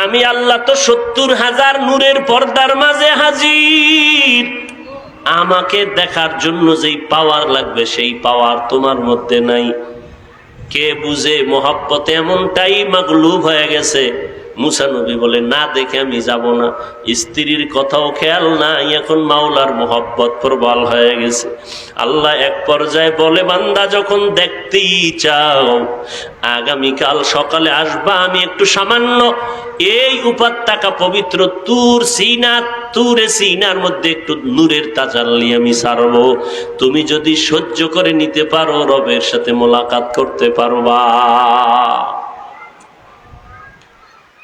আমি আল্লাহ তো ৭০,০০০ নূরের পর্দার মাঝে হাজির। আমাকে দেখার জন্য যেই পাওয়ার লাগবে সেই পাওয়ার তোমার মধ্যে নাই। কে বুঝে মোহাব্বতে এমনটাই মাগলুব হয়ে গেছে। মুসা নবী বলে, না দেখে আমি যাব না। স্ত্রীর কথাও খেয়াল নাই, এখন মাওলার মোহাব্বত প্রবল হয়ে গেছে। আল্লাহ এক পর্যায়ে বলে, বান্দা যখন দেখতেই চাও, আগামীকাল সকালে আসবা, আমি একটু সামান্য এই উপত্যকা পবিত্র তুরে সিনার মধ্যে একটু নূরের তাজাল্লি আমি ছাড়বো। তুমি যদি সহ্য করে নিতে পারো, রবের সাথে মোলাকাত করতে পারবা।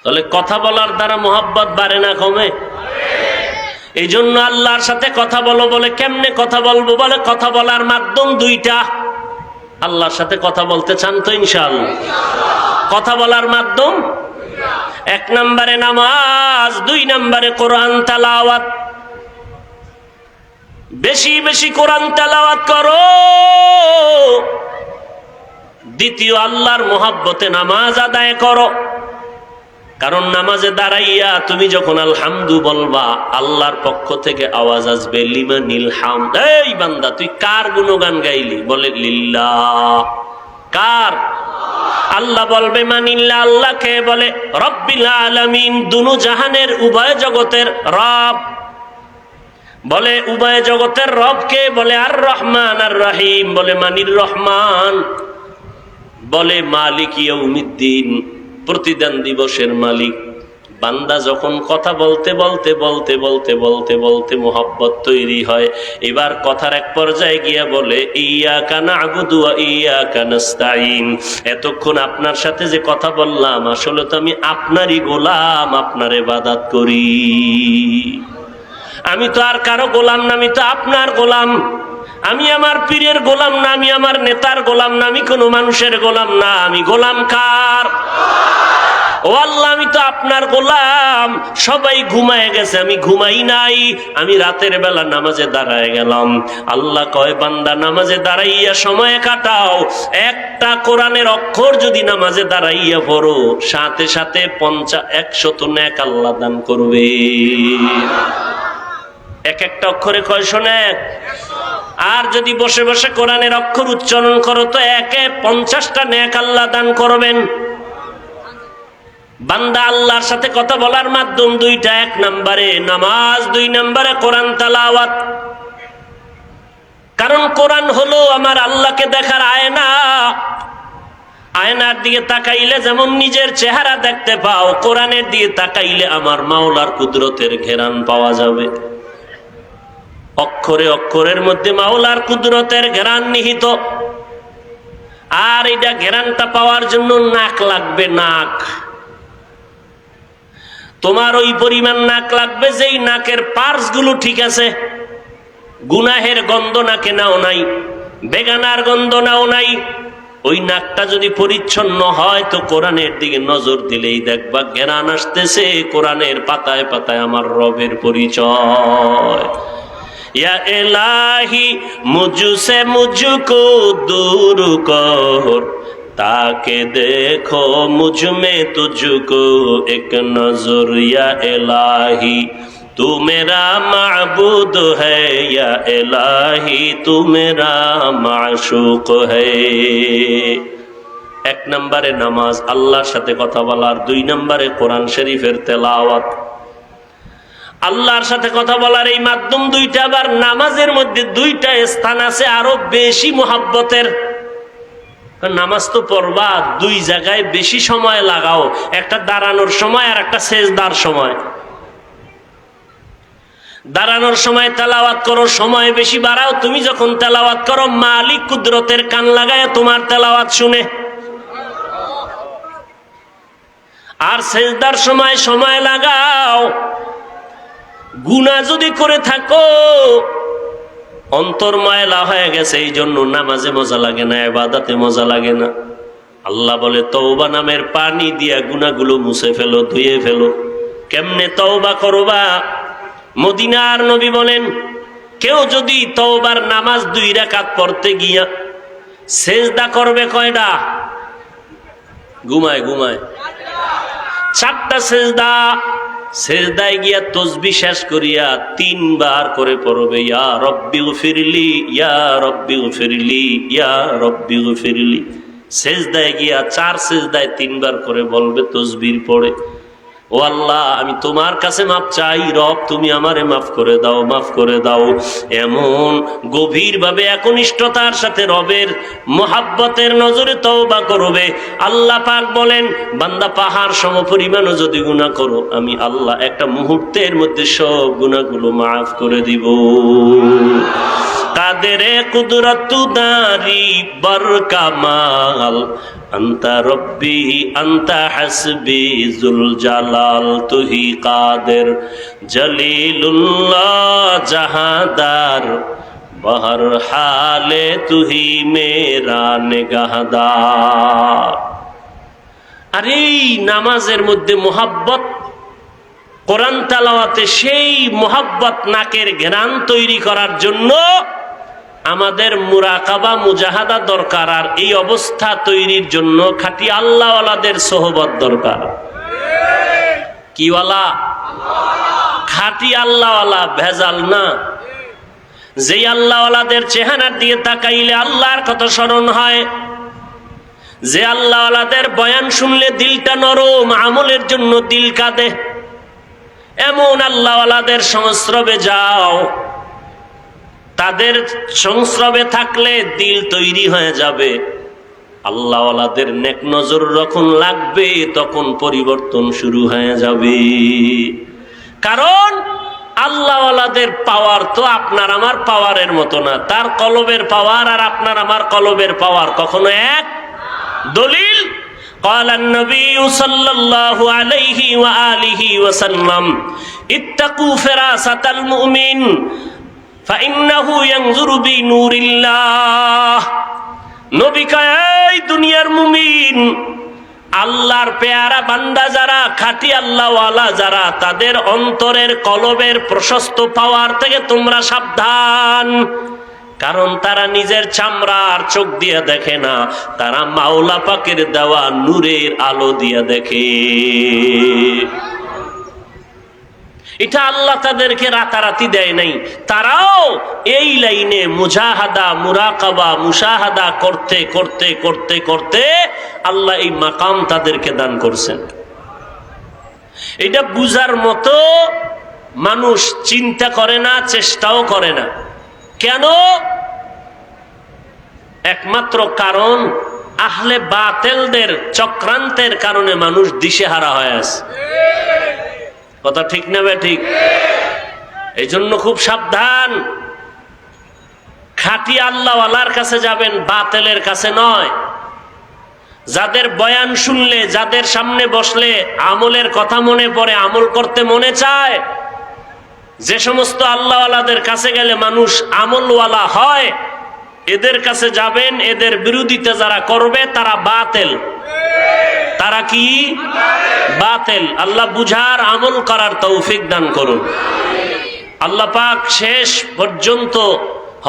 তাহলে কথা বলার দ্বারা মোহাব্বত বাড়ে না কমে? এই জন্য আল্লাহর সাথে কথা বলো। বলে কেমনে কথা বলবো? বলে কথা বলার মাধ্যম দুইটা। আল্লাহর সাথে কথা বলতে চান তো ইনশাআল্লাহ? কথা বলার মাধ্যম এক নম্বরে নামাজ, ২ নম্বরে কোরআন তেলাওয়াত। বেশি বেশি কোরআন তেলাওয়াত করো। দ্বিতীয়, আল্লাহর মোহাব্বতে নামাজ আদায় করো। কারণ নামাজে দাঁড়াইয়া তুমি যখন আলহামদু বলবা, আল্লাহর পক্ষ থেকে আওয়াজ আসবে, লিমানিল হামদ। এই বান্দা, তুই কার গুণগান গাইলি? বলে লিল্লাহ। কার? আল্লাহ বলবে মানিল্লাহ। আল্লাহকে বলে রব্বিল আলামিন, দুনু জাহানের উভয় জগতের রব। বলে উভয় জগতের রবকে বলে আর রহমান আর রহিম। বলে মানির রহমান। বলে মালিক ইয়াউমিদ্দিন, প্রতিদান দিবসের মালিক। বান্দা যখন কথা বলতে বলতে বলতে বলতে বলতে বলতে মোহাব্বত তৈরি হয়, এবার কথার এক পর্যায়ে গিয়া বলে ইয়্যাকা না'বুদু ওয়া ইয়্যাকা নাস্তাঈন। এতক্ষণ আপনার সাথে যে কথা বললাম, আসলে তো আমি আপনারই গোলাম, আপনার ইবাদত করি। আমি তো আর কারো গোলাম না, আমি তো আপনার গোলাম। আমি আমার পীরের গোলাম না, আমি আমার নেতার গোলাম না, আমি কোনো মানুষের গোলাম না। আমি গোলাম কার? ও আল্লাহ, আমি তো আপনার গোলাম। সবাই ঘুমায় গেছে, আমি ঘুমাই নাই। আমি রাতের বেলা নামাজে দাঁড়ায় গেলাম। আল্লাহ কয়, বান্দা নামাজে দাঁড়াইয়া সময় কাটাও। একটা কোরআনের অক্ষর যদি নামাজে দাঁড়াইয়া পড়ো, সাথে সাথে 100 নেক আল্লাহ দান করবে। এক একটা অক্ষরে কয়শো নেক? আর যদি বসে বসে কোরআনের অক্ষর উচ্চারণ করো তো 50টা নেক আল্লাহ দান করবেন। বান্দা আল্লাহর সাথে কথা বলার মাধ্যম দুইটা। এক নম্বরে নামাজ, 2 নম্বরে কোরআন তেলাওয়াত। কারণ কোরআন হলো আমার আল্লাহকে দেখার আয়না। আয়নার দিকে তাকাইলে যেমন নিজের চেহারা দেখতে পাও, কোরআনের দিকে তাকাইলে আমার মাওলার কুদরতের ঘেরান পাওয়া যাবে। অক্ষরে অক্ষরের মধ্যে মাওলার কুদরতের ঘেরান নিহিত। আর এটা ঘেরানটা পাওয়ার জন্য নাক লাগবে। নাক তোমার ওই পরিমাণ নাক লাগবে যেই নাকের পার্স গুলো ঠিক আছে। গুনাহের গন্ধ নাকে নাও নাই, বেগানার গন্ধ নাও নাই। ওই নাকটা যদি পরিচ্ছন্ন হয় তো কোরআনের দিকে নজর দিলেই দেখবা ঘেরান আসতেছে। কোরআনের পাতায় পাতায় আমার রবের পরিচয়। या इलाही मुझसे मुझको दूर कर, ताके देखो मुझ में तुझको एक नजर। या इलाही तू मेरा माबूद है, या इलाही तू मेरा माशूक है। एक नंबरे नामाज আল্লাহর সাথে কথা বলার, 2 নম্বরে কোরআন শরীফের তেলাওয়াত। আল্লাহর সাথে কথা বলার এই মাধ্যম দুইটা। আবার নামাজের মধ্যে 2টা স্থান আছে আরো বেশি মোহাব্বতের। নামাজ তো পড়বা, 2 জায়গায় বেশি সময় লাগাও। একটা দাঁড়ানোর সময় আর একটা সেজদার সময়। দাঁড়ানোর সময় তেলাওয়াত করো, সময় বেশি বাড়াও। তুমি যখন তেলাওয়াত করো, মালিক কুদরতের কান লাগায় তোমার তেলাওয়াত শুনে। আর সেজদার সময় সময় লাগাও। গুনাহ যদি করে থাকো, অন্তর ময়লা হয়ে গেছে, এই জন্য নামাজে মজা লাগে না, ইবাদতে মজা লাগে না। আল্লাহ বলে তওবা নামের পানি দিয়া গুনাহগুলো মুছে ফেলো, ধুয়ে ফেলো। কেমনে তওবা করবা? মদিনার নবী বলেন, কেউ যদি তওবার নামাজ 2 রাকাত পড়তে গিয়া সেজদা করবে কয়টা? ঘুমায় ঘুমায় 4টা সেজদা, সেজদায় গিয়া তাসবিহ শেষ করিয়া 3 বার করে পড়বে ইয়া রব্বি গফিরলি, ইয়া রব্বি গফিরলি, ইয়া রব্বি গফিরলি। সেজদায় গিয়া 4 সেজদায় 3 বার করে বলবে তাসবিহ পড়ে, ও আল্লাহ আমি তোমার কাছে মাফ চাই, রব তুমি আমারে মাফ করে দাও, মাফ করে দাও। এমন গভীরভাবে একনিষ্ঠতার সাথে রবের মোহাব্বতের নজরে তওবা করবে। আল্লাহ পাক বলেন, বান্দা পাহাড় সমপরিমাণও যদি গুনাহ করো, আমি আল্লাহ একটা মুহূর্তের মধ্যে সব গুনাহগুলো মাফ করে দিব। কাদেরে কুদরতু দারি বরকামাল, আন্তা রব্বি আন্তা হাসবি জুল জালাল, তুহি কাদের জলিলুল্লাহ জাহাদার, বহর হালে তুহি মেরা নিগাহদার। আর এই নামাজের মধ্যে মোহাব্বত, কোরআন তেলাওয়াতে সেই মোহাব্বত নাকের ঘ্রাণ তৈরি করার জন্য আমাদের মুরাকাবা মুজাহাদা দরকার। আর এই অবস্থা তৈরির জন্য খাঁটি আল্লাহওয়ালাদের সোহবত দরকার। কিওয়ালা? খাঁটি আল্লাহওয়ালা, ভেজাল না। যেই আল্লাহওয়ালাদের চেহারার দিয়ে তাকাইলে আল্লাহর কথা স্মরণ হয়, যে আল্লাহওয়ালাদের বয়ান শুনলে দিলটা নরম, আমলের জন্য দিল কাঁদে, এমন আল্লাহওয়ালাদের সংস্রবে যাও। তাদের সংস্রবে থাকলে দিল তৈরি হয়ে যাবে। আল্লাহওয়ালাদের নেক নজর যখন লাগবে তখন পরিবর্তন শুরু হয়ে যাবে। কারণ আল্লাহওয়ালাদের পাওয়ার তো আপনার আমার পাওয়ারের মতো না। তার কলবের পাওয়ার আর আপনার আমার কলবের পাওয়ার কখনো এক। দলিল قال النبي صلى الله عليه وآله وسلم اتقوا فراسة المؤمن فإنه ينظر بنور الله। নবী কয়, এই দুনিয়ার মুমিন, আল্লাহর পেয়ারা বান্দা যারা, খাঁটি আল্লাহওয়ালা যারা, তাদের অন্তরের কলবের প্রশস্ত পাওয়ার থেকে তোমরা সাবধান। কারণ তারা নিজের চামড়ার চোখ দিয়ে দেখে না, তারা মাওলা পাকের দেওয়া নূরের আলো দিয়ে দেখে। এটা আল্লাহ তাদেরকে রাতারাতি দেয় নাই। তারাও এই লাইনে মুজাহাদা, মুরাকাবা, মুশাহাদা করতে করতে করতে করতে আল্লাহ এই মাকাম তাদেরকে দান করছেন। এটা বুঝার মতো মানুষ চিন্তা করে না, চেষ্টাও করে না। কেন? একমাত্র কারণ আহলে বাতিলদের চক্রান্তের কারণে মানুষ দিশেহারা হয়ে আছে। কথা ঠিক না বে ঠিক? এই জন্য খুব সাবধান। খাঁটি আল্লাহওয়ালার কাছে যাবেন, বাতিলের কাছে নয়। যাদের বয়ান শুনলে, যাদের সামনে বসলে আমলের কথা মনে পড়ে, আমল করতে মনে চায়, যে সমস্ত আল্লাহওয়ালাদের কাছে গেলে মানুষ আমলওয়ালা হয়, এদের কাছে যাবেন। এদের বিরোধিতা যারা করবে তারা বাতিল। তারা কি? বাতিল। আল্লাহ বুঝার, আমল করার তৌফিক দান করুন। আল্লাহ পাক শেষ পর্যন্ত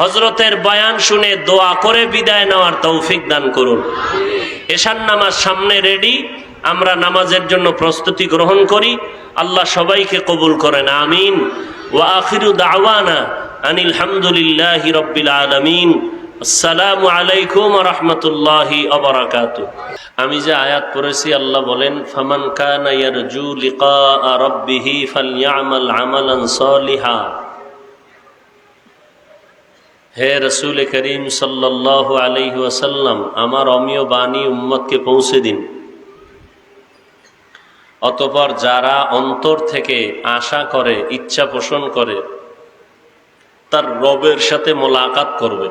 হযরতের বয়ান শুনে দোয়া করে বিদায় নেওয়ার তৌফিক দান করুন। এশার নামাজ সামনে রেডি, আমরা নামাজের জন্য প্রস্তুতি গ্রহণ করি। আল্লাহ সবাইকে কবুল করেন, আমিন। ওয়া আখিরু দাওয়ানা আনিল হামদুলিল্লাহি রাব্বিল আলামিন। আসসালামু আলাইকুম ওয়া রাহমাতুল্লাহি ওয়া বারাকাতুহু। আমি যে আয়াত পড়েছি, আল্লাহ বলেন, ফামান কানা ইয়ারজু লিকা রাব্বিহি ফালইআমাল আমালান সালিহা। হে রাসূল করিম সাল্লাল্লাহু আলাইহি ওয়াসাল্লাম, আমার অমীয় বাণী উম্মতকে পৌঁছে দিন। অতঃপর যারা অন্তর থেকে আশা করে, ইচ্ছা পোষণ করে তার রবের সাথে মোলাকাত করবে,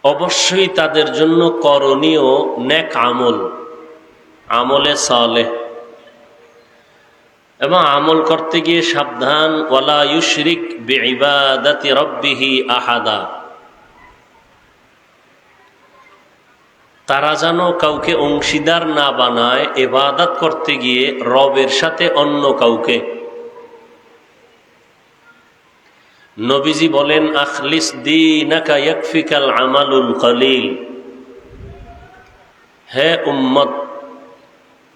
অবশ্যই তাদের জন্য করণীয় নেক আমল, আমলে সালেহ। এবং আমল করতে গিয়ে সাবধান, ওয়ালা ইউশরিক বিইবাদাতি রাব্বিহি আহাদা। তারা যেন কাউকে অংশীদার না বানায় ইবাদত করতে গিয়ে রবের সাথে অন্য কাউকে। নবীজি বলেন, আখলিস দীনাকা ইয়াকফিকাল আমালুল কলিল। হে উম্মত,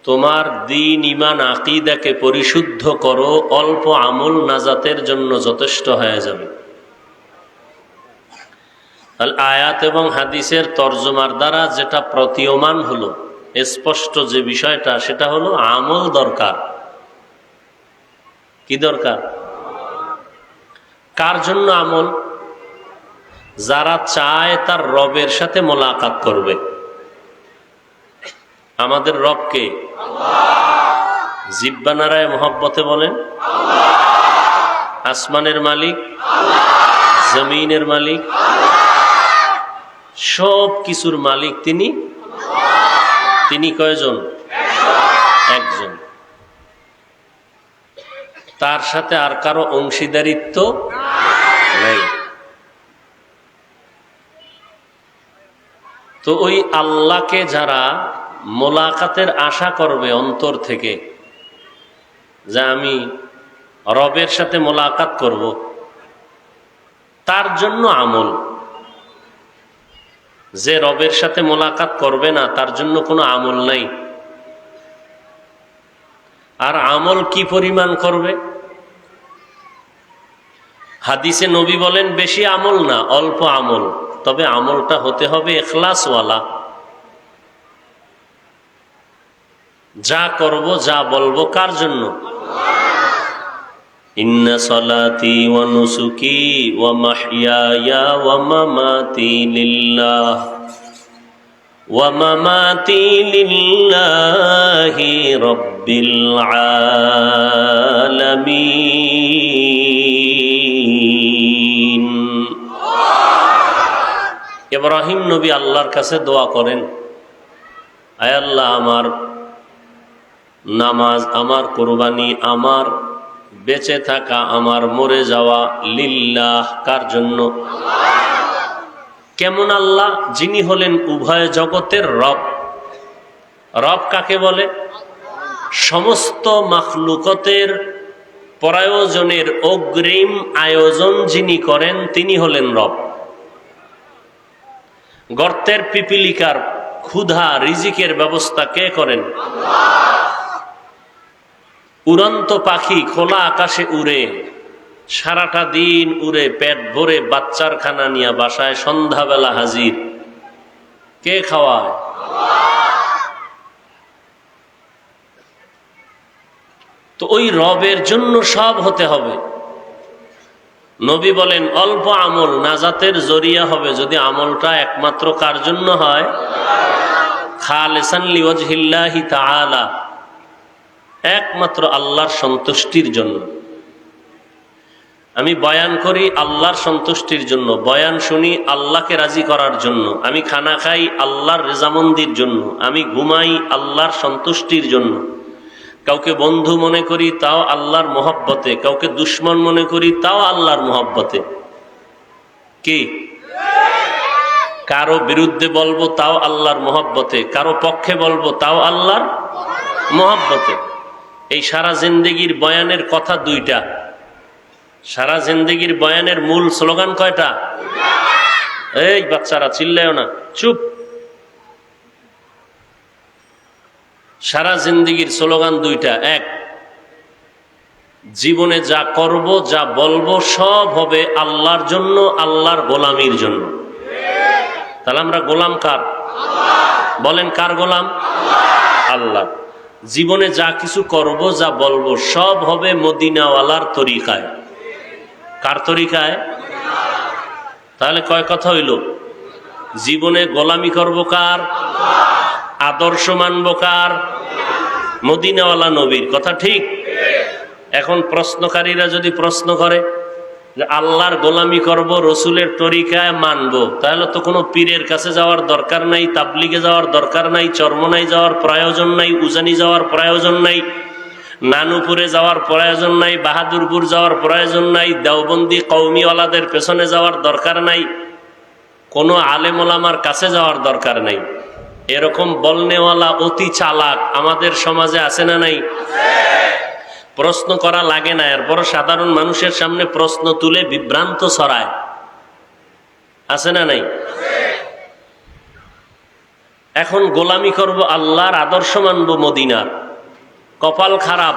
তোমার দ্বীন ঈমান আকীদাকে পরিশুদ্ধ করো, অল্প আমল নাজাতের জন্য যথেষ্ট হয়ে যাবে। আয়াত এবং হাদিসের তরজমার দ্বারা যেটা প্রতীয়মান হলো, স্পষ্ট যে বিষয়টা, সেটা হলো আমল দরকার। কি দরকার? কার জন্য আমল? যারা চায় তার রবের সাথে মোলাকাত করবে। আমাদের রবকে জিহ্বা নাড়ায় মহব্বতে বলেন আসমানের মালিক, জমিনের মালিক, সব কিছুর মালিক তিনি। তিনি কয়জন? একজন। তার সাথে আর কারো অংশীদারিত্ব নেই। তো ওই আল্লাহকে যারা মোলাকাতের আশা করবে অন্তর থেকে, যে আমি রবের সাথে মোলাকাত করব, তার জন্য আমল। যে রবের সাথে মোলাকাত করবে না, তার জন্য কোনো আমল নাই। আর আমল কি পরিমাণ করবে? হাদিসে নবী বলেন বেশি আমল না, অল্প আমল, তবে আমলটা হতে হবে ইখলাসওয়ালা। যা করব, যা বলবো, কার জন্য? ইন্না সালাতি ওয়া নুসুকি ওয়া মাহইয়ায়া ওয়া মামাতি লিল্লাহ ওয়া মামাতি লিল্লাহি রাব্বিল আলামিন। ইব্রাহিম নবী আল্লাহর কাছে দোয়া করেন, আয় আল্লাহ, আমার নামাজ, আমার কুরবানি, আমার বেঁচে থাকা, আমার মরে যাওয়া লিল্লাহ, কার জন্য? কেমন আল্লাহ? যিনি হলেন উভয় জগতের রব। রব কাকে বলে? সমস্ত মাখলুকতের প্রয়োজনের অগ্রিম আয়োজন যিনি করেন, তিনি হলেন রব। গর্তের পিপিলিকার ক্ষুধা রিজিকের ব্যবস্থা কে করেন? উড়ন্ত পাখি খোলা আকাশে উড়ে, সারাটা দিন উড়ে, পেট ভরে বাচ্চার খানা নিয়ে বাসায় সন্ধ্যাবেলা হাজির, কে খাওয়ায়? তো ওই রবের জন্য সব হতে হবে। নবী বলেন অল্প আমল নাজাতের জরিয়া হবে যদি আমলটা একমাত্র কার জন্য হয়? খালিসান লিওয়াজহিল্লাহি তাআলা, একমাত্র আল্লাহর সন্তুষ্টির জন্য। আমি বয়ান করি আল্লাহর সন্তুষ্টির জন্য, বয়ান শুনি আল্লাহকে রাজি করার জন্য, আমি খানা খাই আল্লাহর রেজামন্দির জন্য, আমি ঘুমাই আল্লাহর সন্তুষ্টির জন্য। কাউকে বন্ধু মনে করি তাও আল্লাহর মহব্বতে, কাউকে দুশ্মন মনে করি তাও আল্লাহর মহব্বতে। কি? কারো বিরুদ্ধে বলবো তাও আল্লাহর মহব্বতে, কারো পক্ষে বলবো তাও আল্লাহর মহব্বতে। এই সারা জিন্দেগির বয়ানের কথা দুইটা। সারা জিন্দেগির বয়ানের মূল স্লোগান কয়টা? এই বাচ্চারা চিল্লায়ও না, চুপ। সারা জিন্দেগির স্লোগান দুইটা। এক, জীবনে যা করব, যা বলবো সব হবে আল্লাহর জন্য, আল্লাহর গোলামির জন্য। তাহলে আমরা গোলাম কার? বলেন কার গোলাম? আল্লাহ। জীবনে যা কিছু করব, যা বলবো সব হবে মদিনাওয়ালার তরিকায়। কার তরিকায়? তাহলে কয় কথা হইল? জীবনে গোলামি করব কার? আদর্শ মানব কার? মদিনাওয়ালা নবীর। কথা ঠিক? এখন প্রশ্নকারীরা যদি প্রশ্ন করে যে আল্লাহর গোলামি করব, রসুলের তরিকায় মানব, তাহলে তো কোনো পীরের কাছে যাওয়ার দরকার নাই, তাবলিগে যাওয়ার দরকার নাই, চরমনাই যাওয়ার প্রয়োজন নাই, উজানি যাওয়ার প্রয়োজন নাই, নানুপুরে যাওয়ার প্রয়োজন নাই, বাহাদুরপুর যাওয়ার প্রয়োজন নাই, দেওবন্দি কওমিওয়ালাদের পেছনে যাওয়ার দরকার নাই, কোনো আলেম ওলামার কাছে যাওয়ার দরকার নাই। এরকম বলনেওয়ালা অতি চালাক আমাদের সমাজে আছে না নাই? প্রশ্ন করা লাগে না, এরপর সাধারণ মানুষের সামনে প্রশ্ন তুলে বিভ্রান্ত ছড়ায়। আছে না নাই? এখন গোলামি করব আল্লাহর, আদর্শ মানব মদিনার। কপাল খারাপ,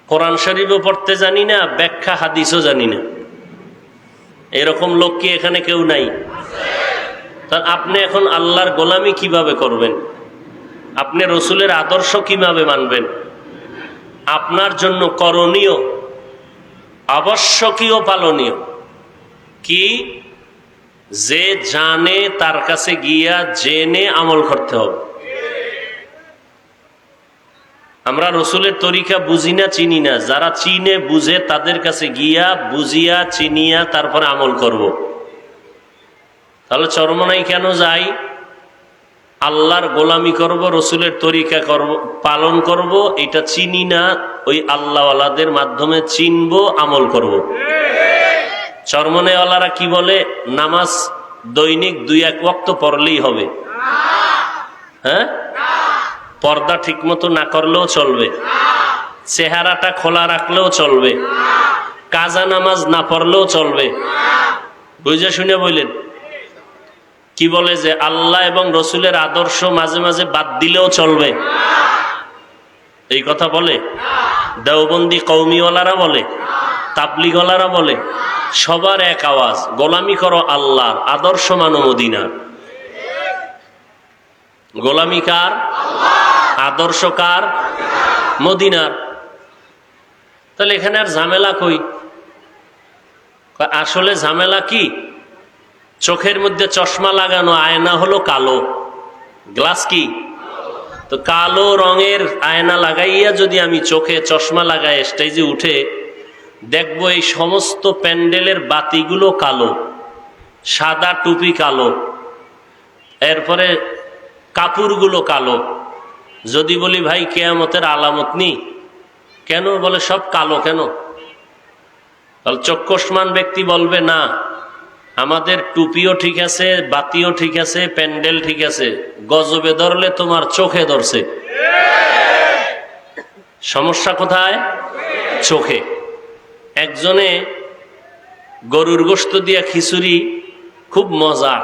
কোরআন শরীফও পড়তে জানি না, ব্যাখ্যা হাদিসও জানি না। এরকম লোক কি এখানে কেউ নাই? তাহলে আপনি এখন আল্লাহর গোলামি কিভাবে করবেন? আপনি রসুলের আদর্শ কিভাবে মানবেন? আপনার জন্য করণীয়, আবশ্যকীয়, পালনীয় কি? যে জানে তার কাছে গিয়া জেনে আমল করতে হবে। আমরা রসুলের তরিকা বুঝি না, চিনি না। যারা চিনে বুঝে তাদের কাছে গিয়া বুঝিয়া চিনিয়া তারপরে আমল করব। তাহলে চরমনাই কেন যাই? আল্লাহর গোলামি করব, রসুলের তরিকা করব, পালন করব, এটা চিনি না, ওই আল্লাহওয়ালাদের মাধ্যমে চিনব, আমল করব। চরমনাইওয়ালারা কি বলে? নামাজ দৈনিক 2-1 ওয়াক্ত পড়লেই হবে। হ্যাঁ, পর্দা ঠিক মতো না করলেও চলবে, চেহারাটা খোলা রাখলেও চলবে, কাজা নামাজ না পড়লেও চলবে। বুঝে শুনে বললেন কি বলে? যে আল্লাহ এবং রসুলের আদর্শ মাঝে মাঝে বাদ দিলেও চলবে, এই কথা বলে। দেওবন্দি কওমিওয়ালারা বলে, তাবলিগওয়ালারা বলে, সবার এক আওয়াজ, গোলামি করো আল্লাহর, আদর্শ মানো মদিনা। গোলামি কার? আদর্শ কার? মদিনার। তাহলে এখানে আর ঝামেলা কই? আসলে ঝামেলা কি? চোখের মধ্যে চশমা লাগানো, আয়না হলো কালো, গ্লাস কি? তো কালো রঙের আয়না লাগাইয়া যদি আমি চোখে চশমা লাগাই স্টেজে উঠে দেখবো এই সমস্ত প্যান্ডেলের বাতিগুলো কালো, সাদা টুপি কালো, এরপরে কাপড়গুলো কালো। যদি বলি ভাই কিয়ামতের আলামত নি, কেন? বলে সব কালো কেন? তাহলে চক্ষুষ্মান ব্যক্তি বলবে না, আমাদের টুপিও ঠিক আছে, বাতিও ঠিক আছে, প্যান্ডেল ঠিক আছে, গজবে ধরলে তোমার চোখে ধরছে। সমস্যা কোথায়? চোখে। একজনে গরুর গোশত দিয়া খিচুড়ি, খুব মজা,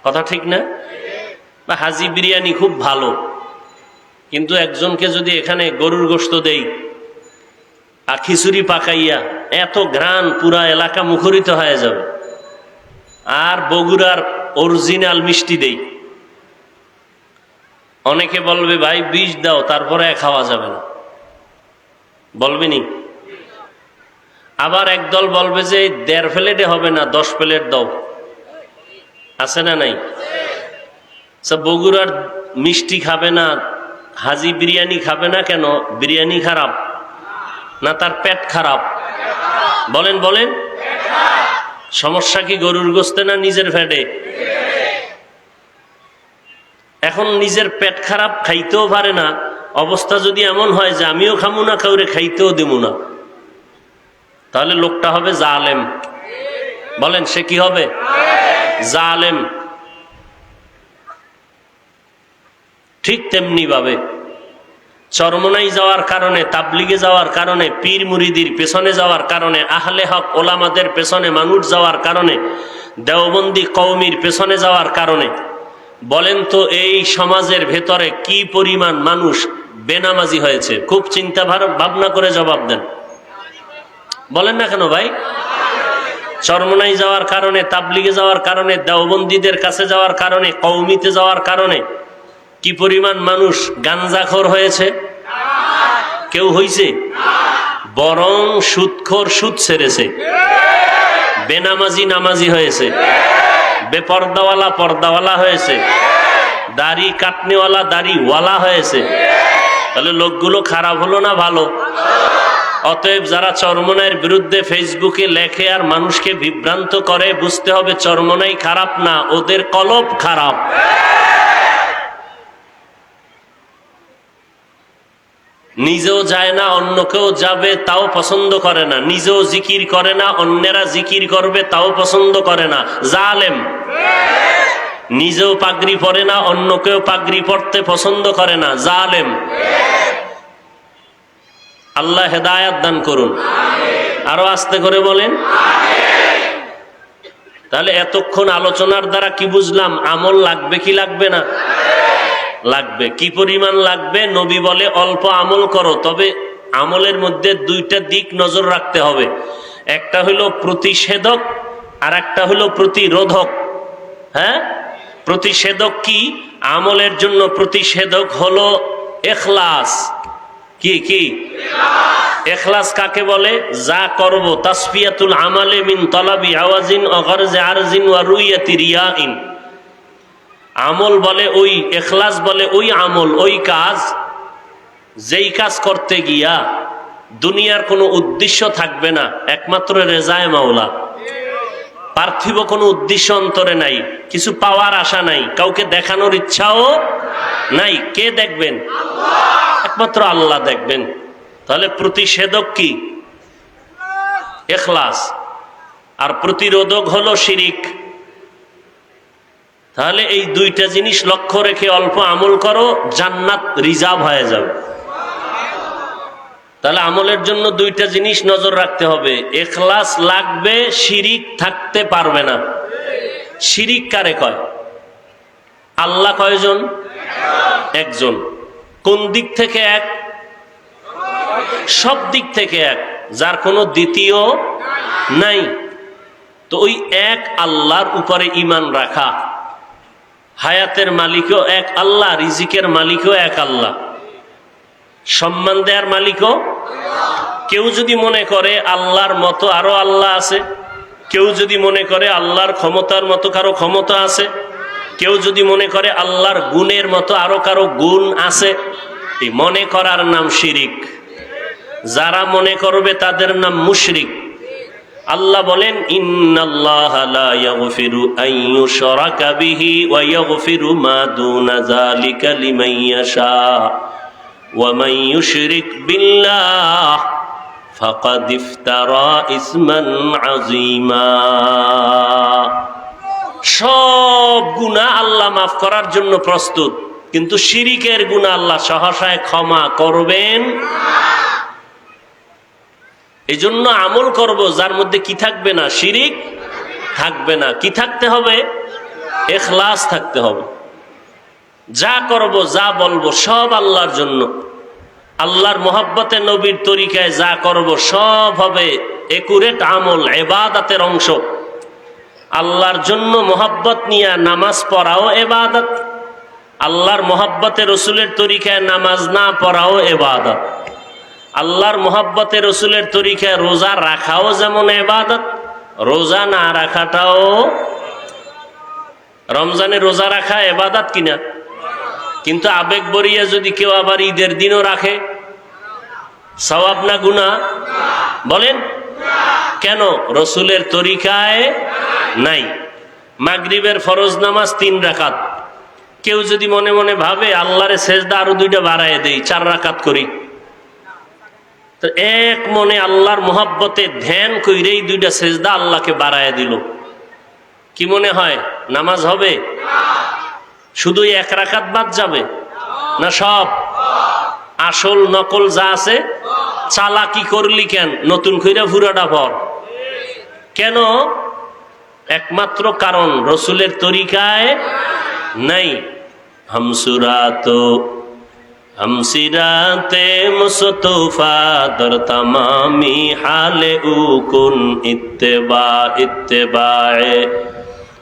কথা ঠিক না? বা হাজি বিরিয়ানি খুব ভালো, কিন্তু একজনকে যদি এখানে গরুর গোশত দেই আর খিচুড়ি পাকাইয়া, এত ঘ্রাণ পুরা এলাকা মুখরিত হয়ে যাবে। আর বগুড়ার অরিজিনাল মিষ্টি দেই, অনেকে বলবে ভাই বিষ দাও, তারপরে খাওয়া যাবে না, বলবেনি? আবার একদল বলবে যে 1.5 প্লেটে হবে না, 10 প্লেট দাও, আছে না নাই? বগুড়ার মিষ্টি খাবে না, হাজি বিরিয়ানি খাবে না, কেন? বিরিয়ানি খারাপ না তার পেট খারাপ? বলেন বলেন, সমস্যা কি গরুর গোশতে না নিজের পেটে? এখন নিজের পেট খারাপ, খাইতেও পারে না, অবস্থা যদি এমন হয় যে আমিও খামু না, কাউরে খাইতেও দেবো না, তাহলে লোকটা হবে জালেম। বলেন সে কি হবে? জালেম। ঠিক তেমনি ভাবে চরমনাই যাওয়ার কারণে, তাবলিগে যাওয়ার কারণে, পীর মুরিদির পেছনে যাওয়ার কারণে, আহলে হক ওলামাদের পেছনে মানুষ যাওয়ার কারণে, দেওবন্দি কওমির পেছনে যাওয়ার কারণে, বলেন তো এই সমাজের ভেতরে কি পরিমাণ মানুষ বেনামাজি হয়েছে? খুব চিন্তা ভাবনা করে জবাব দেন। বলেন না কেন ভাই? চরমনাই যাওয়ার কারণে, তাবলিগে যাওয়ার কারণে, দেওবন্দীদের কাছে যাওয়ার কারণে, কওমিতে যাওয়ার কারণে কি পরিমাণ মানুষ গাঞ্জাখোর হয়েছে? কেউ হইছে? বরং সুদখোর সুদ ছেড়েছে, বেনামাজি নামাজি হয়েছে, বেপর্দাওয়ালা পর্দাওয়ালা হয়েছে, দাড়ি কাটনেওয়ালা দাড়িওয়ালা হয়েছে। তাহলে লোকগুলো খারাপ হলো না ভালো? অতএব যারা চরমনাইয়ের বিরুদ্ধে ফেসবুকে লেখে আর মানুষকে বিভ্রান্ত করে, বুঝতে হবে চরমনাই খারাপ না, ওদের কলব খারাপ। নিজেও যায় না, অন্যকেও যাবে তাও পছন্দ করে না, নিজেও জিকির করে না, অন্যেরা জিকির করবে তাও পছন্দ করে না, জালেম। নিজেও পাগড়ি পরে না, অন্যকেও পাগড়ি পরতে পছন্দ করে না, জালেম। আল্লাহ হেদায়াত দান করুন। আরো আস্তে করে বলেন। তাহলে এতক্ষণ আলোচনার দ্বারা কি বুঝলাম? আমল লাগবে কি লাগবে না? লাগবে। কি পরিমাণ লাগবে? নবী বলে অল্প আমল করো, তবে আমলের মধ্যে দুইটা দিক নজর রাখতে হবে। একটা হলো প্রতিষেধক আর একটা হলো প্রতিরোধক। হ্যাঁ, প্রতিষেধক কি? আমলের জন্য প্রতিষেধক হলো ইখলাস। কি কি? ইখলাস কাকে বলে? যা করব তাসফিয়াতুল আমালে মিন তলাবি আওয়াজিন ওয়া গরজে আরজিন ওয়া রুইয়াতি রিয়াইন। আমল বলে ওই, ইখলাস বলে ওই আমল, ওই কাজ যেই কাজ করতে গিয়া দুনিয়ার কোনো উদ্দেশ্য থাকবে না, একমাত্র রেজায়ে মাওলা। পার্থিব কোনো উদ্দেশ্য অন্তরে নাই, কিছু পাওয়ার আশা নাই, কাউকে দেখানোর ইচ্ছাও নাই। কে দেখবেন? একমাত্র আল্লাহ দেখবেন। তাহলে প্রতিষেধক কি? ইখলাস। আর প্রতিরোধক হলো শিরিক। তাহলে এই দুইটা জিনিস লক্ষ্য রেখে অল্প আমল করো, জান্নাত রিজার্ভ হয়ে যাবে। তাহলে আমলের জন্য দুইটা জিনিস নজর রাখতে হবে, ইখলাস লাগবে, শিরিক থাকতে পারবে না। শিরিক কারে কয়? আল্লাহ কয়জন? একজন। কোন দিক থেকে এক? সব দিক থেকে এক, যার কোনো দ্বিতীয় নাই। তো ওই এক আল্লাহর উপরে ঈমান রাখা। হায়াতের মালিকও এক আল্লাহ, রিজিকের মালিকও এক আল্লাহ, সম্মান দেওয়ার মালিকও। কেউ যদি মনে করে আল্লাহর মতো আরো আল্লাহ আছে, কেউ যদি মনে করে আল্লাহর ক্ষমতার মতো কারো ক্ষমতা আছে, কেউ যদি মনে করে আল্লাহর গুণের মতো আরো কারো গুণ আছে, এই মনে করার নাম শিরিক। যারা মনে করবে তাদের নাম মুশরিক। আল্লাহ বলেন, ইন্নাল্লাহা লা ইয়াগফিরু আন ইউশরাকা বিহি ওয়া ইয়াগফিরু মা দুনা যালিকা লিমান ইয়াশা ওয়া মান ইউশরিক বিল্লাহ ফাকাদ ইফতারা ইসমান আযীমা। সব গুনাহ আল্লাহ মাফ করার জন্য প্রস্তুত, কিন্তু শিরিকের গুনাহ আল্লাহ সহসায় ক্ষমা করবেন। এই জন্য আমল করব যার মধ্যে কি থাকবে না? শিরিক থাকবে না। কি থাকতে হবে? ইখলাস থাকতে হবে। যা করব, যা বলবো সব আল্লাহর জন্য, আল্লাহর মহব্বতে নবীর তরিকায় যা করব সব হবে একুরেট আমল, ইবাদতের অংশ। আল্লাহর জন্য মহব্বত নিয়ে নামাজ পড়াও ইবাদত, আল্লাহর মহব্বতে রসুলের তরিকায় নামাজ না পড়াও ইবাদত। আল্লাহর মহব্বতে রসুলের তরিকায় রোজা রাখাও যেমন ইবাদত, রোজা না রাখাটাও। রমজানে রোজা রাখা ইবাদত কিনা? কিন্তু আবেগ বরিয়া যদি কেউ আবার ঈদের দিনও রাখে, সওয়াব না গুনাহ? বলেন কেন? রসুলের তরিকায় নাই। মাগরিবের ফরজ নামাজ 3 রাকাত, কেউ যদি মনে মনে ভাবে আল্লাহরে সেজদা আরো 2টা বাড়ায় দেই, 4 রাকাত করি, তো এক মনে আল্লাহর মহব্বতে ধ্যান কইরেই 2টা সেজদা আল্লাহকে বাড়ায় দিল, কি মনে হয় নামাজ হবে? শুধু 1 রাকাত বাদ যাবে না সব? আসল নকল যা আছে চালাকি করলি কেন? নতুন কইরা পুরাটা পর কেন? একমাত্র কারণ রসুলের তরিকায় নাই। हमसिराते मुस्तफा दर तमामी हाले उकुन इत्तेबाए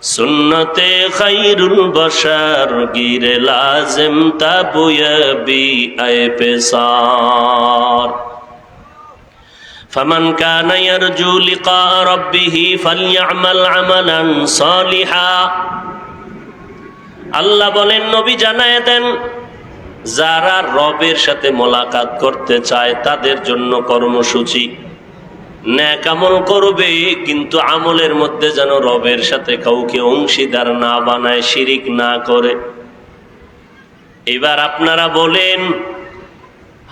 सुन्नते खैरुल बशर गिरे लाजिम तबुयबी आए पेसार फमन कान यरजू लिका रब्बिही फलयअमल अमलन सालिहा। আল্লাহ বলেন, নবী জানায় দেন, যারা রবের সাথে মোলাকাত করতে চায় তাদের জন্য কর্মসূচি, নেক আমল করবে, কিন্তু আমলের মধ্যে যেন রবের সাথে কাউকে অংশীদার না বানায়, শিরিক না করে। এবার আপনারা বলেন,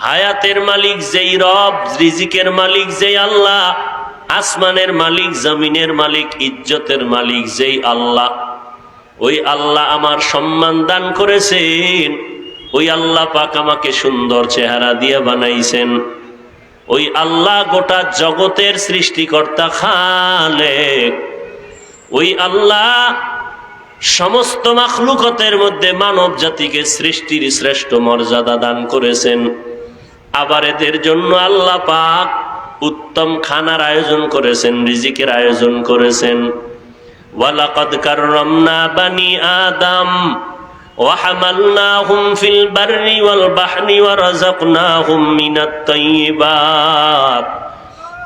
হায়াতের মালিক যেই রব, রিজিকের মালিক যেই আল্লাহ, আসমানের মালিক, জমিনের মালিক, ইজ্জতের মালিক যেই আল্লাহ, ওই আল্লাহ আমার সম্মান দান করেছেন, ওই আল্লাহ পাক আমাকে সুন্দর চেহারা দিয়ে বানাইছেন, ওই আল্লাহ গোটা জগতের সৃষ্টিকর্তা খালেক, ওই আল্লাহ সমস্ত মাখলুকতের মধ্যে মানব জাতিকে সৃষ্টির শ্রেষ্ঠ মর্যাদা দান করেছেন। আবার এদের জন্য আল্লাহ পাক উত্তম খানার আয়োজন করেছেন, রিজিকের আয়োজন করেছেন। ওয়ালাকাদ কাররামনা বানি আদম ওয়া হামালনাহুম ফিল বাররি ওয়াল বাহরি ওয়া রাযাকনাহুম মিনাত তাইয়্যিবাত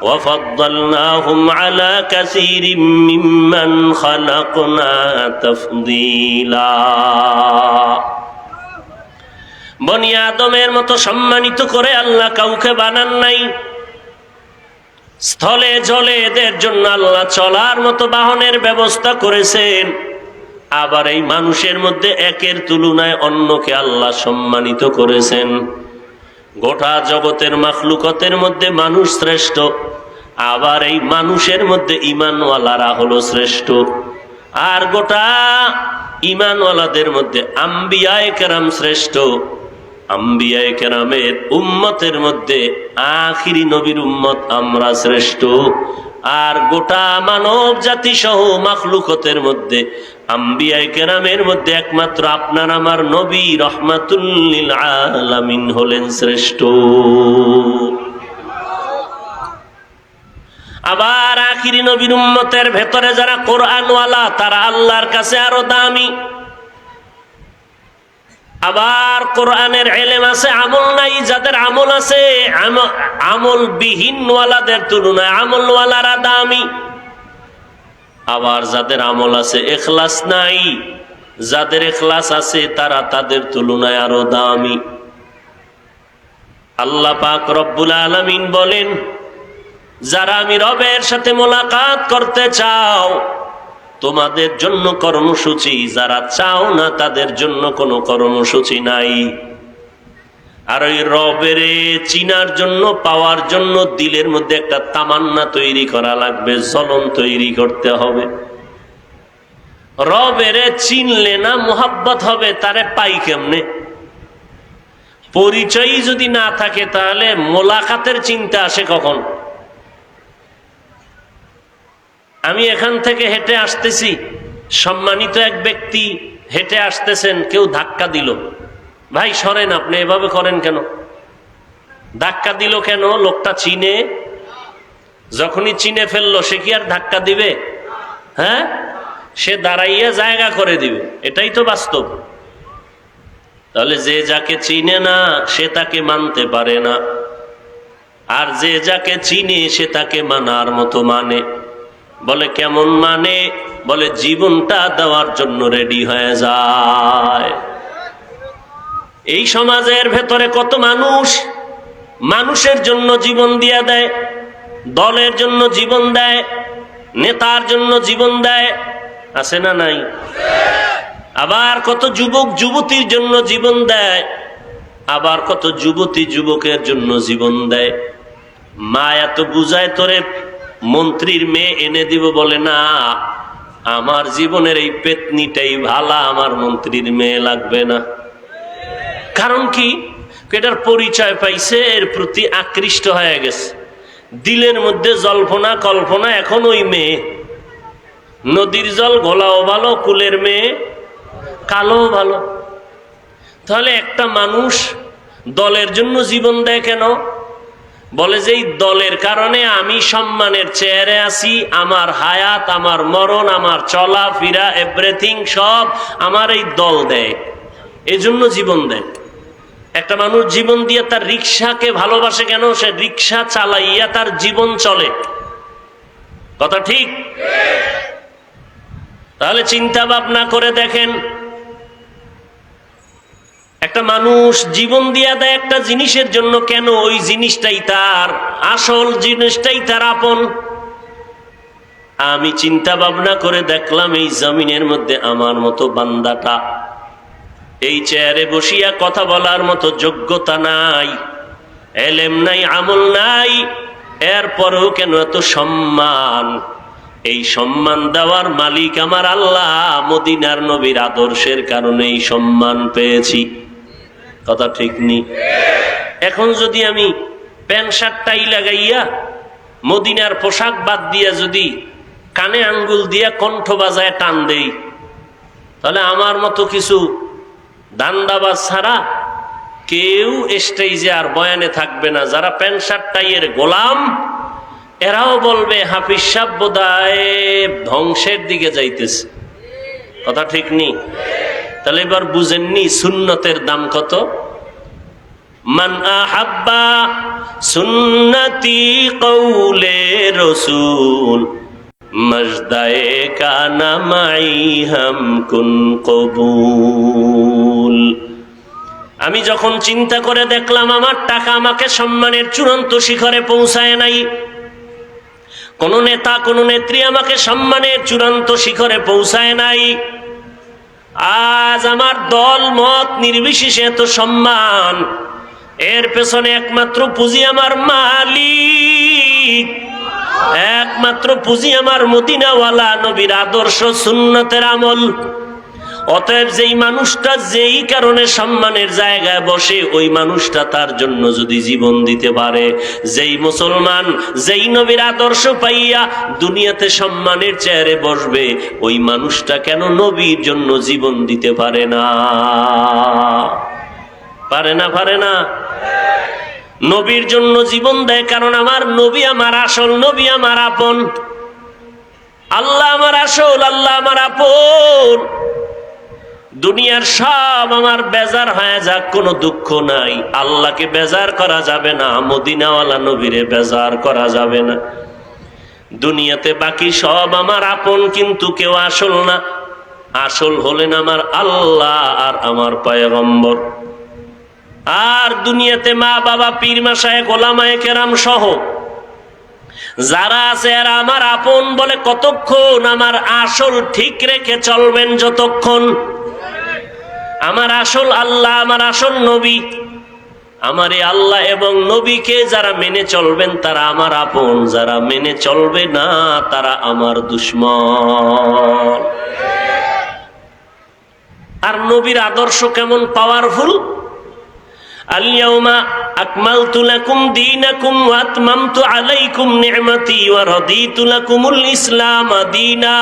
ওয়া ফাদ্দালনাহুম আলা কাসীরিম মিম্মান খালাকনা তাফদীলা। বনি আদমের মতো সম্মানিত করে আল্লাহ কাউকে বানান নাই। স্থলে জলে এদের জন্য আল্লাহ চলার মতো বাহনের ব্যবস্থা করেছেন। আবার এই মানুষের মধ্যে একের তুলনায় অন্যকে আল্লাহ সম্মানিত করেছেন। গোটা জগতের মাখলুকতের মধ্যে মানুষ শ্রেষ্ঠ, আবার এই মানুষের মধ্যে ঈমানওয়ালারা হলো শ্রেষ্ঠ। আর গোটা ঈমানওয়ালাদের মধ্যে আম্বিয়ায়ে কেরাম শ্রেষ্ঠ। আম্বিয়ায়ে কেরামের উম্মতের মধ্যে আখিরি নবীর উম্মত আমরা শ্রেষ্ঠ। আর গোটা মানব জাতি সহ মাখলুকতের মধ্যে আম্বিয়ায়ে কেরামের মধ্যে একমাত্র আপনার আমার নবী রহমাতুল লিল আলামিন হলেন শ্রেষ্ঠ। আবার আখিরি নবীর উম্মতের ভেতরে যারা কোরআনওয়ালা তারা আল্লাহর কাছে আরো দামি। আবার কোরআনের ইলম আছে, আমল নাই, যাদের আমল আছে আমল বিহীনওয়ালাদের তুলনায় আমলওয়ালারা দামি। আবার যাদের আমল আছে ইখলাস নাই, যাদের ইখলাস আছে তারা তাদের তুলনায় আরো দামি। আল্লাহ পাক রব্বুল আলামিন বলেন, যারা আমি রবের সাথে মোলাকাত করতে চাও তোমাদের জন্য কর্মসূচি, যারা চাও না তাদের জন্য কোনো কর্মসূচি নাই। আর ওই রবের চিনার জন্য, পাওয়ার জন্য দিলের মধ্যে একটা তামান্না তৈরি করা লাগবে, জ্বলন তৈরি করতে হবে। রবের চিনলে না মোহাব্বত হবে, তারে পাই কেমনে? পরিচয়ই যদি না থাকে তাহলে মোলাকাতের চিন্তা আসে কখন? আমি এখান থেকে হেঁটে আসতেছি, সম্মানিত এক ব্যক্তি হেঁটে আসতেছেন, কেউ ধাক্কা দিল, ভাই সরেন, আপনি এভাবে করেন কেন? ধাক্কা দিল কেন? লোকটা চিনে, যখনই চিনে ফেললো সে কি আর ধাক্কা দিবে? হ্যাঁ, সে দাঁড়াইয়া জায়গা করে দিবে, এটাই তো বাস্তব। তাহলে যে যাকে চিনে না সে তাকে মানতে পারে না, আর যে যাকে চিনে সে তাকে মানার মতো মানে। বলে কেমন মানে? বলে জীবনটা দেওয়ার জন্য রেডি হয়ে যায়। এই সমাজের ভেতরে কত মানুষ মানুষের জন্য জীবন দিয়ে দেয়, দলের জন্য জীবন দেয়, নেতার জন্য জীবন দেয়, আছে না নাই? আবার কত যুবক যুবতীর জন্য জীবন দেয়, আবার কত যুবতী যুবকের জন্য জীবন দেয়। মা এত বুঝায় তোরে মন্ত্রীর মেয়ে এনে দিব, বলে না, আমার জীবনের এই পেতনিটাই ভালা, আমার মন্ত্রীর মেয়ে লাগবে না। কারণ কি? এটার পরিচয় পাইছে, এর প্রতি আকৃষ্ট হয়ে গেছে, দিলের মধ্যে জল্পনা কল্পনা। এখন ওই মেয়ে, নদীর জল ঘোলাও ভালো, কুলের মেয়ে কালো ভালো। তাহলে একটা মানুষ দলের জন্য জীবন দেয় কেন? বলে যে এই দলের কারণে আমি সম্মানের চেয়ারে আছি, আমার হায়াত, আমার মরণ, আমার চলা ফিরা এভরিথিং সব আমার এই দল দেয়, এজন্য জীবন দেয়। একটা মানুষ জীবন দিয়ে তার রিক্সাকে ভালোবাসে কেন? সে রিক্সা চালাইয়া তার জীবন চলে, কথা ঠিক? তাহলে চিন্তা ভাবনা করে দেখেন, একটা মানুষ জীবন দিয়া দেয় একটা জিনিসের জন্য, কেন? ওই জিনিসটাই তার আসল, জিনিসটাই তার আপন। আমি চিন্তা ভাবনা করে দেখলাম এই জমিনের মধ্যে আমার মতো বান্দাটা এই চেয়ারে বসিয়া কথা বলার মতো যোগ্যতা নাই, এলেম নাই, আমল নাই, এরপরেও কেন এত সম্মান? এই সম্মান দেওয়ার মালিক আমার আল্লাহ। মদিনার নবীর আদর্শের কারণে এই সম্মান পেয়েছি, কথা ঠিক নি? এখন যদি আমি প্যান্ট শার্ট টাই লাগাইয়া মদিনার পোশাক বাদ দিয়া যদি কানে আঙ্গুল দিয়ে কণ্ঠ বাজায় টান দেই, তাহলে আমার মতো কিছু দান্দাবাজ ছাড়া কেউ স্টেজে আর বয়ানে থাকবে না। যারা প্যান্ট শার্ট টাইয়ের গোলাম, এরাও বলবে হাফিজ সাহেব বোধহয় ধ্বংসের দিকে যাইতেছে। কথা ঠিক নেই? তাহলে এবার বুঝেননি সুন্নতের দাম কত? মান আহাব্বা সুন্নতি কওলে রাসূল মজদায়ে কানা মাই হাম কুন কবুল। আমি যখন চিন্তা করে দেখলাম আমার টাকা আমাকে সম্মানের চূড়ান্ত শিখরে পৌঁছায় নাই, কোন নেতা কোন নেত্রী আমাকে সম্মানের চূড়ান্ত শিখরে পৌঁছায় নাই, আজ আমার দল মত নির্বিশেষে এত সম্মান, এর পেছনে একমাত্র পুঁজি আমার মালিক, একমাত্র পুঁজি আমার মদিনাওয়ালা নবীর আদর্শ সুন্নতের আমল। অতএব যেই মানুষটা যেই কারণে সম্মানের জায়গায় বসে, ওই মানুষটা তার জন্য যদি জীবন দিতে পারে, যেই মুসলমান যেই নবীর আদর্শ পাইয়া দুনিয়াতে সম্মানের চেয়ারে বসবে, ওই মানুষটা কেন নবীর জন্য জীবন দিতে পারে না? পারে না? পারে না? নবীর জন্য জীবন দেয়, কারণ আমার নবী আমার আসল, নবী আমার আপন, আল্লাহ আমার আসল, আল্লাহ আমার আপন। দুনিয়ার সব আমার বেজার হয়ে যাক, কোনো দুঃখ নাই, আল্লাহকে বেজার করা যাবে না, মদিনাওয়ালা নবীরে বেজার করা যাবে না। দুনিয়াতে বাকি সব আমার আপন, কিন্তু কেউ আসল না। আসল হলেন আমার আল্লাহ আর আমার পয়গম্বর। আর দুনিয়াতে মা বাবা পীর মাশায়েখ ওলামায়ে কেরাম সহ যারা আছে এরা আমার আপন বলে কতক্ষণ আমার আসল ঠিক রেখে চলবেন, যতক্ষণ আমার আসল আল্লাহ, আমার আসল নবী, আমার এই আল্লাহ এবং নবীকে যারা মেনে চলবেন তারা আমার আপন, যারা মেনে চলবে না তারা আমার দুশমন। আর নবীর আদর্শ কেমন পাওয়ারফুল! আল-ইয়াউমা আকমালতু লাকুম দীনাকুম ওয়া আতমামতু আলাইকুম নি'মাতি ওয়া রাদিতু লাকুমুল ইসলাম দীনা।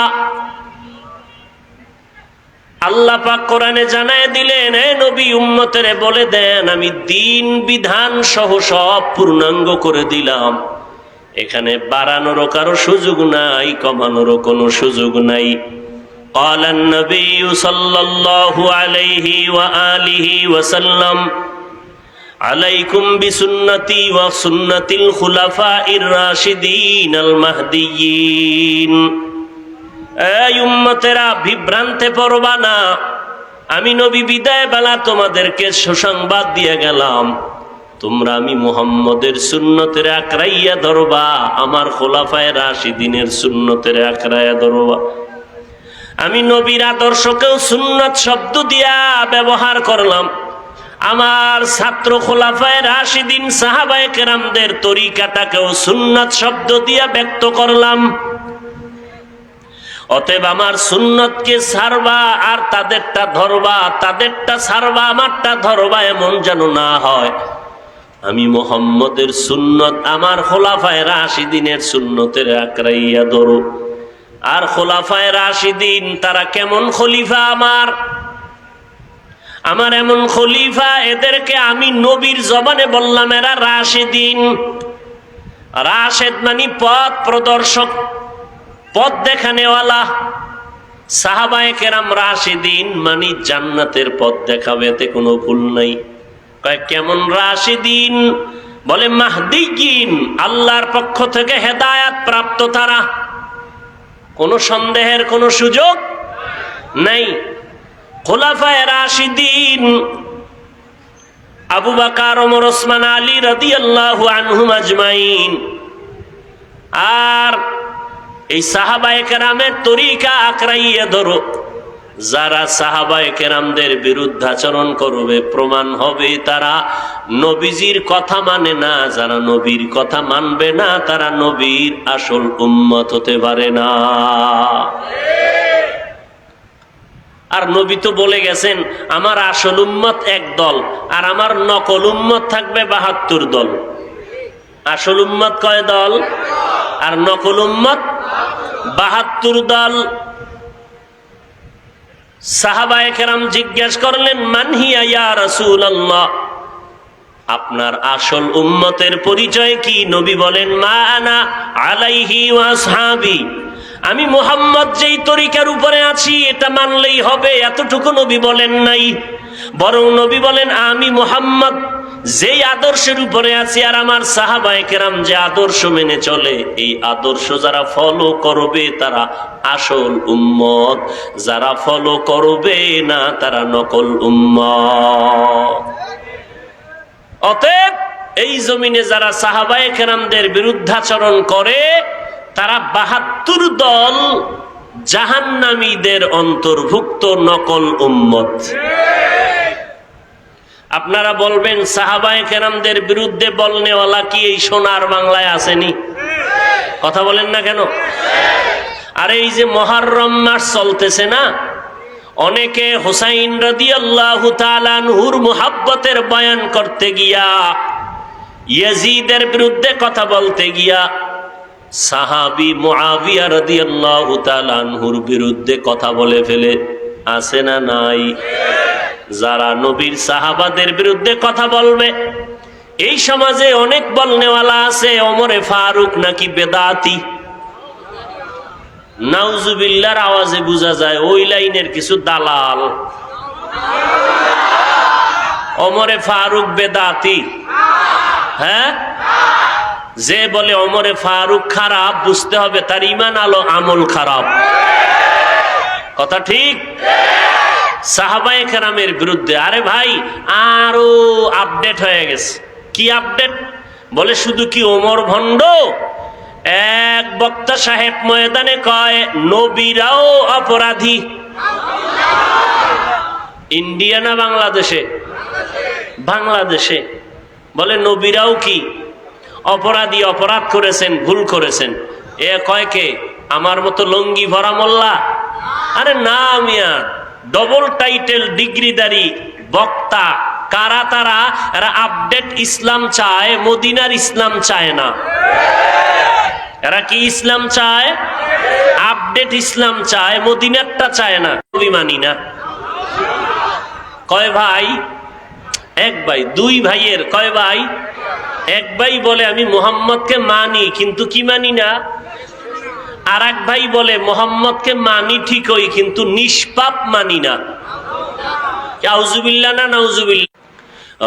আল্লাহ পাক কোরআনে জানায় দিলেন, হে নবী উম্মতেরে বলে দেন আমি দ্বীন বিধান সহ সব পূর্ণাঙ্গ করে দিলাম। এখানে বাড়ানোরও কারো সুযোগ নাই, কমানোরও কোনো সুযোগ নাই। قال النبي صلى الله عليه وآله وسلم عليكم بسنتي وسنة الخلفاء الراشدين المهديين। এই উম্মতেরা বিভ্রান্তে পড়বা না, আমি নবী বিদায় বেলা তোমাদেরকে সুসংবাদ দিয়ে গেলাম, তোমরা আমি মুহাম্মদের সুন্নতের আঁকড়াইয়া ধরবা, আমার খোলাফায়ে রাশিদিনের সুন্নতের আঁকড়াইয়া ধরবা। আমি নবীর আদর্শকেও সুন্নত শব্দ দিয়া ব্যবহার করলাম, আমার ছাত্র খোলাফায়ে রাশিদিন সাহাবায়ে কেরামদের তরিকাটাকেও সুন্নত শব্দ দিয়া ব্যক্ত করলাম। অতএব আমার সুন্নতকে ছাড়বা আর তাদেরটা ধরবা, তাদেরটা ছাড়বা আমারটা ধরবা, এমন যেন না হয়। আমি মুহাম্মদের সুন্নত আমার খোলাফায়ে রাশিদিনের সুন্নতের আঁকড়াইয়া ধরো। আর খোলাফায়ে রাশিদিন তারা কেমন খলিফা? আমার এমন খলিফা, এদেরকে আমি নবীর জবানে বললাম এরা রাশিদিন। রাশেদ মানে পথ প্রদর্শক, পথ দেখানেওয়ালা। সাহাবায়ে কেরাম রাশিদিন মানে জান্নাতের পথ দেখাবে, এতে কোনো ভুল নাই। কয় কেমন রাশিদিন? বলে মাহদিয়িন, আল্লাহর পক্ষ থেকে হেদায়েত প্রাপ্ত তারা, কোনো সন্দেহের কোনো সুযোগ নাই। খোলাফায়ে রাশিদিন আবু বকর, ওমর, ওসমান, আলী রাদিয়াল্লাহু আনহুম আজমাইন। আর এই সাহাবায়ে কেরামের তরিকা আঁকড়াইয়া ধরো। যারা সাহাবায়ে কেরামদের বিরুদ্ধাচরণ করবে, প্রমাণ হবে তারা নবীজির কথা মানে না। যারা নবীর কথা মানবে না তারা নবীর আসল উম্মত হতে পারে না। আর নবী তো বলে গেছেন আমার আসল উম্মত এক দল, আর আমার নকল উম্মত থাকবে ৭২ দল। আসল উম্মত কয় দল? আর নকল উম্মত 72 দল। সাহাবায়ে কেরাম জিজ্ঞেস করলেন, মান হিয়া ইয়া রাসূলুল্লাহ, আপনার আসল উম্মতের পরিচয় কি? নবী বলেন, মা আনা আলাইহি ওয়া আসহাবি, আমি মুহাম্মদ যেই তরিকার উপরে আছি এটা মানলেই হবে, এতটুকু নবী বলেন নাই। বরং নবী বলেন, আমি মুহাম্মদ যেই আদর্শের উপরে আছি আর আমার সাহাবায়ে কেরাম যে আদর্শ মেনে চলে, এই আদর্শ যারা ফলো করবে তারা আসল উম্মত, যারা ফলো করবে না তারা নকল উম্মত। অতএব এই জমিনে যারা সাহাবায়ে কেরামদের বিরুদ্ধাচরণ করে তারা 72 দল জাহান্নামীদের অন্তর্ভুক্ত নকল উম্মত। আপনারা বলবেন, সাহাবায়ে কেরামদের বিরুদ্ধে বলনেওয়ালা কি এই সোনার বাংলায় আসেনি? কথা বলেন না কেন? আর এই যে মুহররম মাস চলতেছে না, অনেকে হুসাইন রাদিয়াল্লাহু তাআলা আনহুর মুহাব্বতের বয়ান করতে গিয়া, ইয়াজিদের বিরুদ্ধে কথা বলতে গিয়া সাহাবী মুআবিয়া রাদিয়াল্লাহু তাআলা আনহুর বিরুদ্ধে কথা বলে ফেলে। আছে না নাই? যারা নবীর সাহাবাদের বিরুদ্ধে কথা বলবে, এই সমাজে অনেক বলনেওয়ালা আছে, ওমরে ফারুক নাকি বেদাতি। নাউজুবিল্লাহর আওয়াজে বোঝা যায় ওই লাইনের কিছু দালাল। ওমরে ফারুক বেদাতি। হ্যাঁ, যে বলে ওমরে ফারুক খারাপ, বুঝতে হবে তার ঈমান আলো আমল খারাপ। কথা ঠিক? সাহাবায়ে কেরামের বিরুদ্ধে, আরে ভাই আরো আপডেট হয়ে গেছে। কি আপডেট? বলে শুধু কি ওমর ভণ্ড? এক বক্তা সাহেব ময়দানে কয় নবীরাও অপরাধী। ইন্ডিয়া না বাংলাদেশে? বাংলাদেশে। বলে নবীরাও কি অপরাধী, অপরাধ করেছেন, ভুল করেছেন। এ কয় কে? আমার মতো লঙ্গি ভরা মোল্লা? আরে না মিয়া, ডবল টাইটেল ডিগ্রিদারি বক্তা। কারা তারা? এরা আপডেট ইসলাম চায়, মদিনার ইসলাম চায় না। এরা কি ইসলাম চায়? আপডেট ইসলাম চায়, মদিনারটা চায় না। নবী মানি না। কয় ভাই? এক ভাই। দুই ভাইয়ের কয় ভাই? এক ভাই বলে আমি মুহাম্মদকে মানি কিন্তু কি মানি না। আর এক ভাই বলে মুহাম্মদকে মানি ঠিকই কিন্তু নিষ্পাপ মানি না। আউযুবিল্লাহ না নাউযুবিল্লাহ।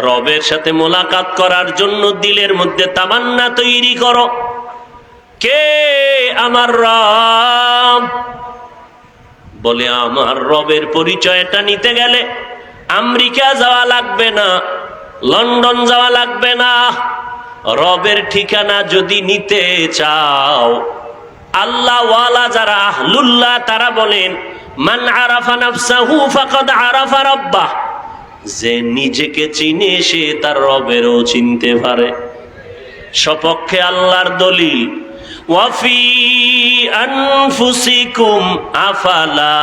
রবের সাথে মোলাকাত করার জন্য দিলের মধ্যে তামান্না তৈরি করো, কে আমার রব। বলে আমার রবের পরিচয়টা নিতে গেলে আমেরিকা যাওয়া লাগবে না, লন্ডন যাওয়া লাগবে না। রবের ঠিকানা যদি নিতে চাও, আল্লাহ ওয়ালা যারা আহলুল্লাহ তারা বলেন, মান আরাফা নাফসাহু ফাকাদ আরাফা রাব্বাহ। যে নিজেকে চিনে সে তার রবেরও চিনতে পারে। সপক্ষে আল্লাহর দলিল, ওয়াফি আনফুসিকুম আফালা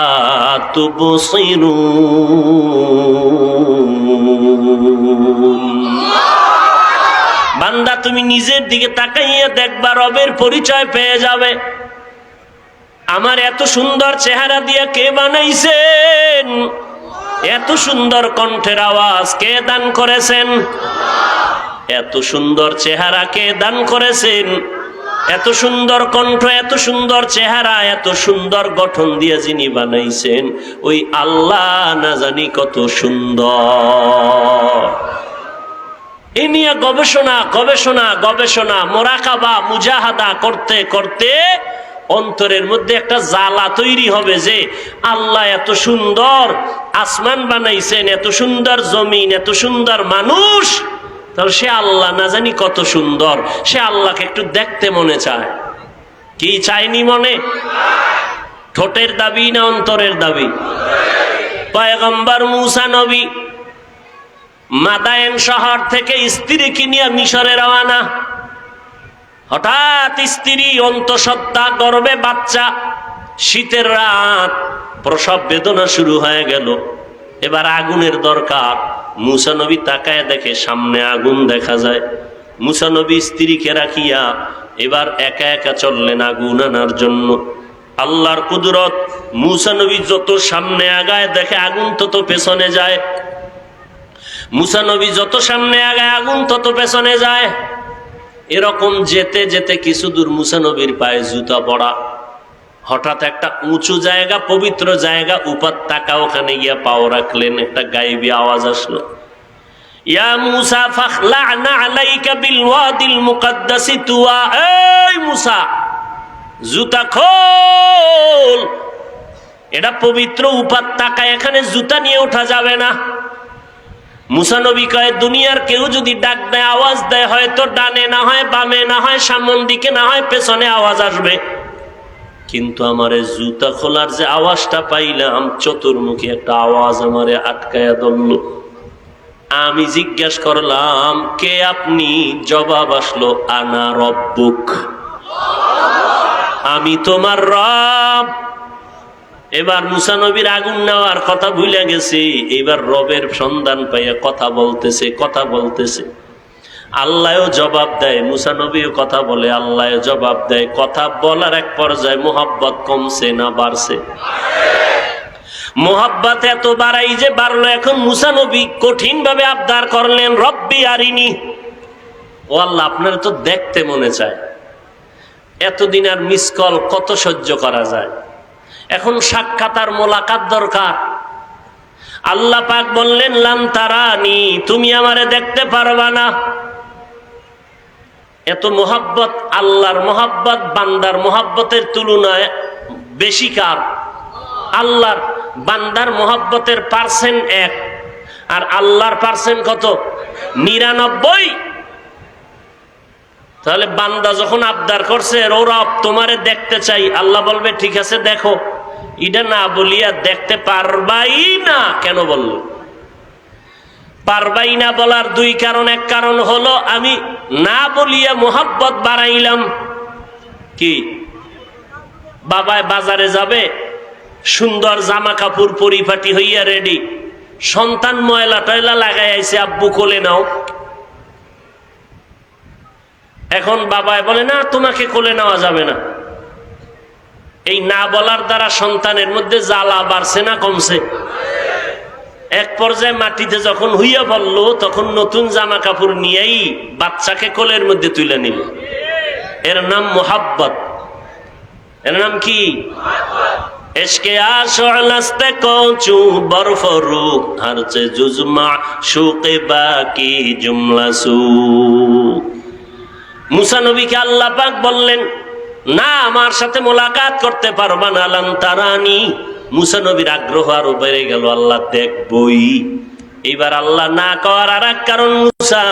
তুবসিরুন। বান্দা তুমি নিজের দিকে তাকাইয়া দেখবা, রবের পরিচয় পেয়ে যাবে। আমার এত সুন্দর চেহারা দিয়ে কে বানাইছেন? এত সুন্দর কণ্ঠের আওয়াজ কে দান করেছেন? এত সুন্দর চেহারা কে দান করেছেন? এত সুন্দর কণ্ঠ, এত সুন্দর চেহারা, এত সুন্দর গঠন দিয়ে যিনি বানাইছেন ওই আল্লাহ না জানি কত সুন্দর। এ নিয়ে গবেষণা গবেষণা গবেষণা, মোরাকাবা মুজাহাদা করতে করতে অন্তরের মধ্যে একটা জ্বালা তৈরি হবে যে আল্লাহ এত সুন্দর আসমান বানাইছেন, এত সুন্দর জমিন, এত সুন্দর মানুষ, তাহলে সে আল্লাহ না জানি কত সুন্দর। সে আল্লাহকে একটু দেখতে মনে চায়। কি চায়নি মনে? ঠোঁটের দাবি না অন্তরের দাবি? পয়গম্বর মুসা নবী মাদায়েন শহর থেকে স্ত্রীকে নিয়ে মিশরে রওনা। হঠাৎ স্ত্রী অন্তঃসত্ত্বা, গর্ভে বাচ্চা, শীতের রাত, প্রসব বেদনা শুরু হয়ে গেল। এবার আগুনের দরকার। মুসা নবী তাকায় দেখে সামনে আগুন দেখা যায়। মুসা নবী স্ত্রীকে রাখিয়া এবার একা একা চললেন আগুন আনার জন্য। আল্লাহর কুদরত। মুসা নবী যত সামনে আগায় দেখে আগুন তত পেছনে যায়, মুসা নবী যত সামনে আগায় আগুন তত পেছনে যায়। এরকম যেতে যেতে কিছু দূর মুসা নবীর পায়ে জুতা পড়া। হঠাৎ একটা উঁচু জায়গা, পবিত্র জায়গা, উপত্যকা, ওখানে গিয়া পাও রাখলেন, একটা গায়েবী আওয়াজ আসলো, ইয়া মুসা ফাখলা'না আলাইকা বিল ওয়াদিল মুকাদ্দাসি তুয়া। এই মুসা, জুতা খোল, এটা পবিত্র উপত্যকা, এখানে জুতা নিয়ে ওঠা যাবে না। মুসা নবী কয়, দুনিয়ার কেউ যদি ডাক দেয়, আওয়াজ দেয়, হয়তো ডানে না হয় বামে, না হয় সামনের দিকে, না হয় পেছনে আওয়াজ আসবে, কিন্তু আমারে জুতা খোলার যে আওয়াজটা পাইলাম, চতুর্মুখী একটা আওয়াজ আমারে আটকায়া ধরল। আমি জিজ্ঞেস করলাম, কে আপনি? জবাব আসলো, আনা রব্বুক, আমি তোমার রব। এবার মুসা নবীর আগুন নেওয়ার কথা ভুলে গেছি, এবার রবের সন্ধান পাইয়া কথা বলতেছে। আল্লাহও জবাব দেয়, মুসা নবীও কথা বলে, আল্লাহও জবাব দেয়। কথা বলার এক পর্যায়ে মোহাব্বত কমছে না বাড়ছে? মোহাব্বত এত বাড়াই যে বাড়লো। এখন মুসা নবী কঠিন ভাবে আবদার করলেন, রব্বি আরিনি, ও আল্লাহ, আপনার তো দেখতে মনে চায়। এতদিন আর মিস কল কত সহ্য করা যায়, এখন সাক্ষাৎ আর মোলাকাত দরকার। আল্লাহ পাক বললেন, লান তারানি, তুমি আমারে দেখতে পারবা না। এত মোহাব্বত, আল্লাহর মোহাব্বত বান্দার মোহাব্বতের তুলনায় বেশি কার? আল্লাহর। বান্দার মোহাব্বতের পার্সেন্ট 1, আর আল্লাহর পার্সেন্ট কত? 99। তাহলে বান্দা যখন আবদার করছে, ও রব তোমারে দেখতে চাই, আল্লাহ বলবে ঠিক আছে দেখো। এটা না বলিয়া দেখতে পারবাই না কেন বলল? পারবাই না বলার 2 কারণ। এক কারণ হলো আমি না বলিয়া মোহাব্বত বাড়াইলাম। কি? বাবায় বাজারে যাবে, সুন্দর জামা কাপড় পরিপাটি হইয়া রেডি, সন্তান ময়লা টয়লা লাগাই আইছে, আব্বু কোলে নাও। এখন বাবায় বলে, না তোমাকে কোলে নেওয়া যাবে না। এই না বলার দ্বারা সন্তানের মধ্যে জ্বালা বাড়ছে না কমছে? এক পর্যায়ে মাটিতে যখন হইয়া বলল, তখন নতুন জামা কাপড় নিয়েই বাচ্চাকে কোলের মধ্যে তুলে নিল। এর নাম মোহাব্বত। এর নাম কি? এশকে আশলাস্তে কচু বরফরু হারচে জুজমা শুকে বাকি জুমলাসু। মুসা নবীকে আল্লাহ পাক বললেন, না আমার সাথে মোলাকাত করতে পারবা না, লান তারানি। মুসা নবীর আগ্রহ আরো বেড়ে গেল, আল্লাহ দেখবই। এইবার আল্লাহ না করার আর এক কারণ, মুসা